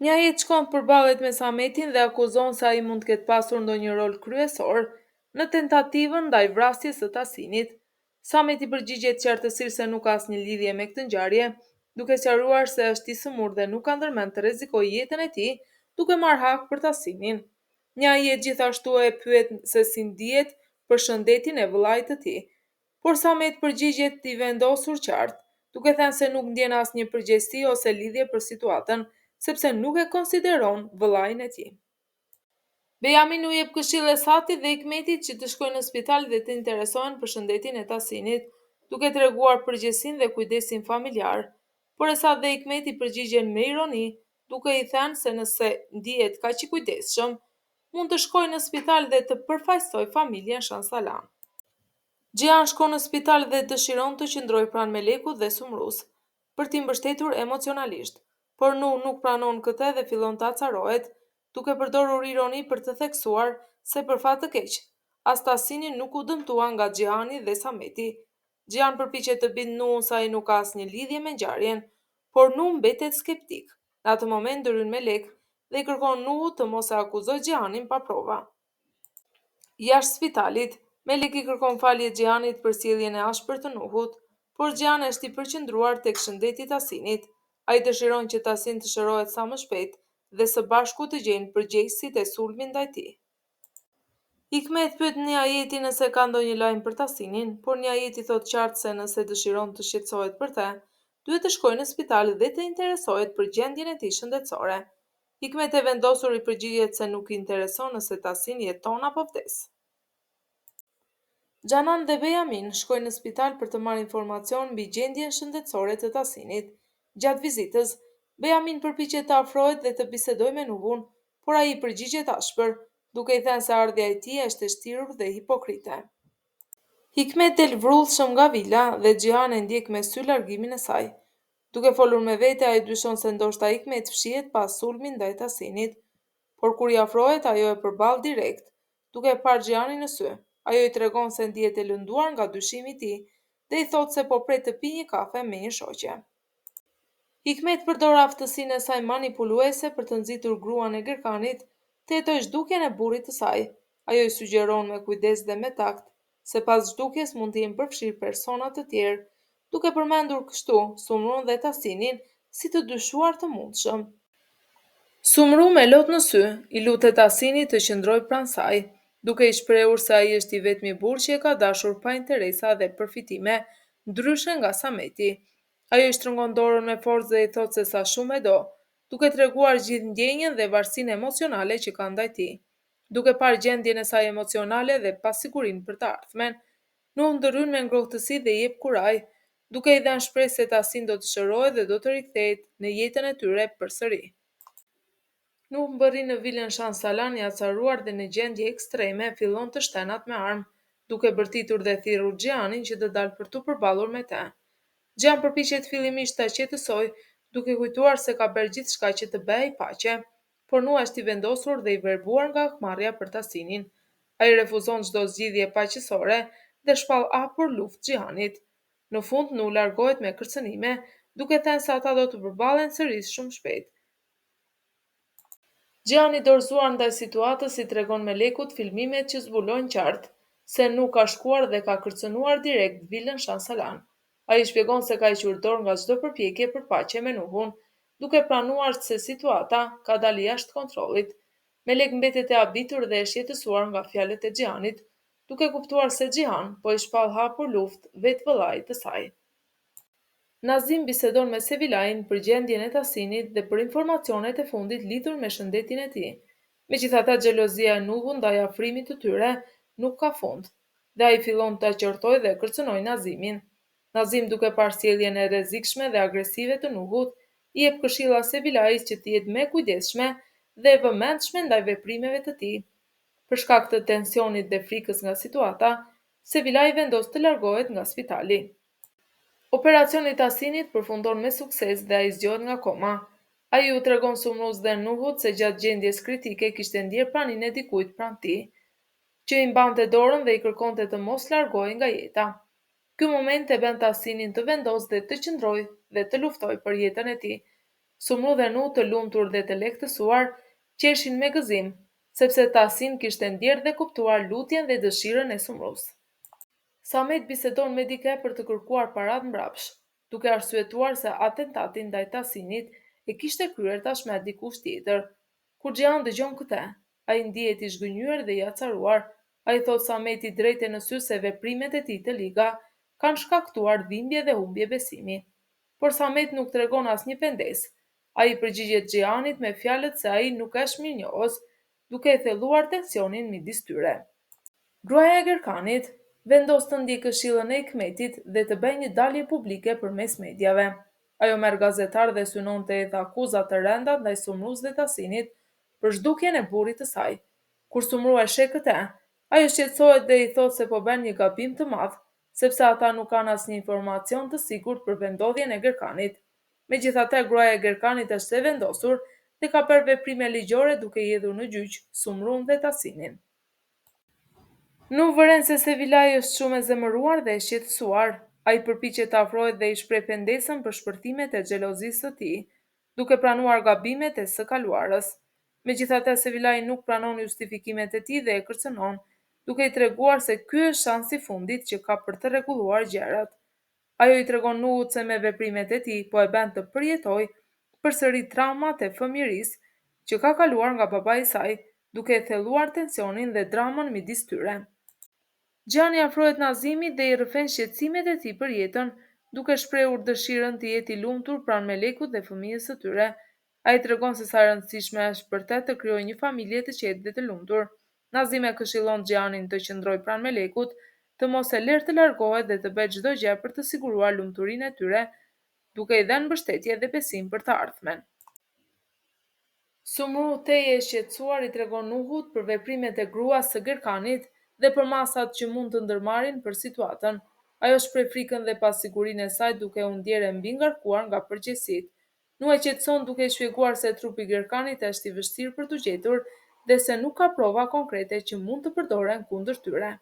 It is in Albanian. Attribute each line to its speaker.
Speaker 1: Një jetë shkon përballet me Sametin dhe akuzon se ai mund të ketë pasur ndonjë rol kryesor në tentativën ndaj vrasjes së Tasinit. Sameti përgjigjet qartësisht se nuk ka asnjë lidhje me këtë ngjarje, duke sqaruar se është i sëmurë dhe nuk ka ndërmend të rrezikojë jetën e tij duke marrë hak për Tasinin. Një jetë gjithashtu e pyet se si ndihet për shëndetin e vëllait të tij, por Samet përgjigjet i vendosur qartë, duke thënë se nuk ndjen asnjë përgjegjësi ose lidhje për situatën, sepse nuk e konsideron vëllain e tij. Bejamin u jep këshill Esatit dhe Hikmetit që të shkojnë në spital dhe të interesohen për shëndetin e Tasinit, duke treguar përgjegjësinë dhe kujdesin familjar, por Esat dhe Hikmeti përgjigjen me ironi, duke i thënë se nëse ndihet kaq i kujdesshëm, mund të shkojë në spital dhe të përfaqësojë familjen Shansalan. Gjian shkon në spital dhe dëshiron të qëndrojë pranë Melekut dhe Sumrus, për t'i mbështetur emocionalisht, por nuk pranon këtë dhe fillon të acarohet, duke përdorur ironi për të theksuar se për fat të keq, as Tasini nuk u dëmtua nga Gjiani dhe Sameti. Gjian përpiqet të bindë Nuhun se ai nuk ka asnjë lidhje me ngjarjen, por Nuh mbetet skeptik. Në atë moment dëryn Melek dhe i kërkon Nuhut të mos e akuzojë Gjianin pa prova. Jashtë spitalit, Melek i kërkon falje Gjianit për sjelljen e ashpër të Nuhut, por Gjiani është i përqendruar tek shëndeti i Tasinit. Ai dëshiron që Tasin të shërohet sa më shpejt dhe së bashku të gjejnë përgjegjësit e sulmit ndaj tij. Hikmet pyet një ajeti nëse ka ndonjë lajm për Tasinin, por një ajeti thot qartë se nëse dëshiron të shqetësohet për të, duhet të shkojë në spital dhe të interesohet për gjendjen e tij shëndetësore. Hikmet e vendosur i përgjigjet se nuk i intereson nëse Tasin jeton apo vdes. Xhanan dhe Bejamin shkojnë në spital për të marrë informacion mbi gjendjen shëndetësore të Tasinit. Gjatë vizitës, Bejamin përpiqet të afrohet dhe të bisedojë me Nuhun, por ai i përgjigjet ashpër, duke i thënë se ardhja e tij është e shtirur dhe hipokrite. Hikmet del vrullshëm nga vila dhe Gjihan e ndjek me sy largimin e saj. Duke folur me vete, ai dyshon se ndoshta Hikmet fshihet pas sulmit ndaj Tasinit, por kur i afrohet, ajo e përball direkt, duke e parë Gjihanin në sy. Ajo i tregon se ndihet e lënduar nga dyshimi i tij dhe i thot se po pret të pijë një kafe me një shoqe. Hikmet përdor aftësinë e saj manipuluese për të nxitur gruan e Gërkanit të jetojë zhdukjen e burrit të saj. Ajo i sugjeron me kujdes dhe me takt se pas zhdukjes mund të jenë përfshirë persona të tjerë, duke përmendur kështu Sumrun dhe Tasinin si të dyshuar të mundshëm. Sumru me lot në sy, i lutet Tasinit të qëndrojë pranë saj, duke i shprehur se ai është i vetmi burr që e ka dashur pa interesa dhe përfitime, ndryshe nga Sameti. Ajo i shtrëngon dorën me forcë dhe i thot se sa shumë e do, duke treguar gjithë ndjenjen dhe varësinë emocionale që ka ndaj tij. Duke parë gjendjen e saj emocionale dhe pasigurinë për të ardhmen, Nuh ndërhyn me ngrohtësi dhe i jep kuraj, duke i dhënë shpresë se Tasin do të shërohet dhe do të rikthehet në jetën e tyre përsëri. Nuh mbërri në vilën Shansalan i acaruar dhe në gjendje ekstreme fillon të shtenat me armë, duke bërtitur dhe thirrur Gjianin që të dalë për t'u përballur me të. Gjian përpiqet fillimisht ta qetësojë, duke kujtuar se ka bërë gjithçka që të bëhej paqe, por Nuh është i vendosur dhe i verbuar nga akmarrja për Tasinin. Ai refuzon çdo zgjidhje paqësore dhe shpall hapur luftë Gjianit. Në fund Nuh largohet me kërcënime, duke thënë se ata do të përballen sërish shumë shpejt. Gjiani i dorëzuar ndaj situatës i tregon Melekut filmimet që zbulojnë qartë se nuk ka shkuar dhe ka kërcënuar direkt vilën Shansalan. Ai shpjegon se ka hequr dorë nga çdo përpjekje për paqe me Nuhun, duke pranuar se situata ka dalë jashtë kontrollit. Melek mbetet e habitur dhe e shqetësuar nga fjalët e Gjianit, duke kuptuar se Gjian po i shpall hapur luftë vetë vëllait të saj. Nazim bisedon me Sevilajin për gjendjen e Tasinit dhe për informacionet e fundit lidhur me shëndetin e tij. Megjithatë, xhelozia e Nuhut ndaj afrimit të tyre nuk ka fund, dhe ai fillon ta qortojë dhe kërcënojë Nazimin. Nazim, duke parë sjelljen e rrezikshme dhe agresive të Nuhut, i jep këshilla Sevilajit që të jetë më e kujdesshme dhe e vëmendshme ndaj veprimeve të tij. Për shkak të tensionit dhe frikës nga situata, Sevilaj vendos të largohet nga spitali. Operacioni i Tasinit përfundon me sukses dhe ai zgjohet nga koma. Ai u tregon Sumrus dhe Nuhut se gjatë gjendjes kritike kishte ndier praninë e dikujt pranë tij, që i mbante dorën dhe i kërkonte të mos largohej nga jeta. Ky moment e bën Tasinin të vendosë dhe të qëndrojë dhe të luftojë për jetën e tij. Sumru dhe Nu, të lumtur dhe të lehtësuar, qeshin me gëzim, sepse Tasin kishte ndjerë dhe kuptuar lutjen dhe dëshirën e Sumrus. Samet bisedon me dike për të kërkuar parat mbrapsh, duke arsyetuar se atentatin ndaj Tasinit e kishte kryer tashmë dikush tjetër. Kur Xhehan dëgjon këtë, ai ndihet i zhgënjur dhe i acaruar. Ai thot Sameti drejt e në sy se veprimet e tij të liga kanë shkaktuar dhimbje dhe humbje besimi. Por Samet nuk tregon asnjë pengesë. Ai përgjigjet Xhehanit me fjalët se ai nuk është mirënjohës, duke e thelluar tensionin midis tyre. Gruaja e Gerkanit vendos të ndjekë këshillën e Hikmetit dhe të bëjë një dalje publike përmes mediave. Ajo merr gazetar dhe synon të hedhë akuzat të rënda ndaj Sumrus dhe Tasinit për zhdukjen e burrit të saj. Kur Sumru e sheh këtë, ajo shqetësohet dhe i thotë se po bën një gabim të madh, sepse ata nuk kanë asnjë informacion të sigurt për vendodhjen e Gerkanit. Megjithatë, gruaja e Gerkanit është e vendosur dhe ka bërë veprime ligjore duke i hedhur në gjyq Sumrun dhe Tasinin. Nuk vëren se Sevilaj është shumë e zemëruar dhe e shqetësuar. Ai përpiqet të afrohet dhe i shpreh pendesën për shpërtimet e xhelozisë së tij, duke pranuar gabimet e së kaluarës. Megjithatë, Sevilaj nuk pranon justifikimet e tij dhe e kërcënon, duke i treguar se ky është shansi i fundit që ka për të rregulluar gjërat. Ajo i tregon Nuhut se me veprimet e tij po e bën të përjetojë përsëri traumat e fëmijërisë që ka kaluar nga babai i saj, duke e thelluar tensionin dhe dramën midis tyre. Gjani afrohet Nazimit dhe i rrëfen shqetësimet e tij për jetën, duke shprehur dëshirën të jetë i lumtur pranë Melekut dhe fëmijës së tyre. Ai tregon se sa e rëndësishme është për të krijojë një familje të qetë dhe të lumtur. Nazim e këshillon Xhanin të qëndrojë pranë Melekut, të mos e lërë të largohet dhe të bëjë çdo gjë për të siguruar lumturinë e tyre, duke i dhënë mbështetje dhe besim për të ardhmen. Sumru teje e shqetësuar i tregon Nuhut për veprimet e gruas së Gerkanit dhe për masat që mund të ndërmarrin për situatën. Ajo shpreh frikën dhe pasigurinë e saj duke u ndjerë mbi ngarkuar nga përgjegjësitë. Nuh e qetëson duke i shpjeguar se trupi i Gerkanit është i vështirë për t'u gjetur dhe se nuk ka prova konkrete që mund të përdoren kundër tyre.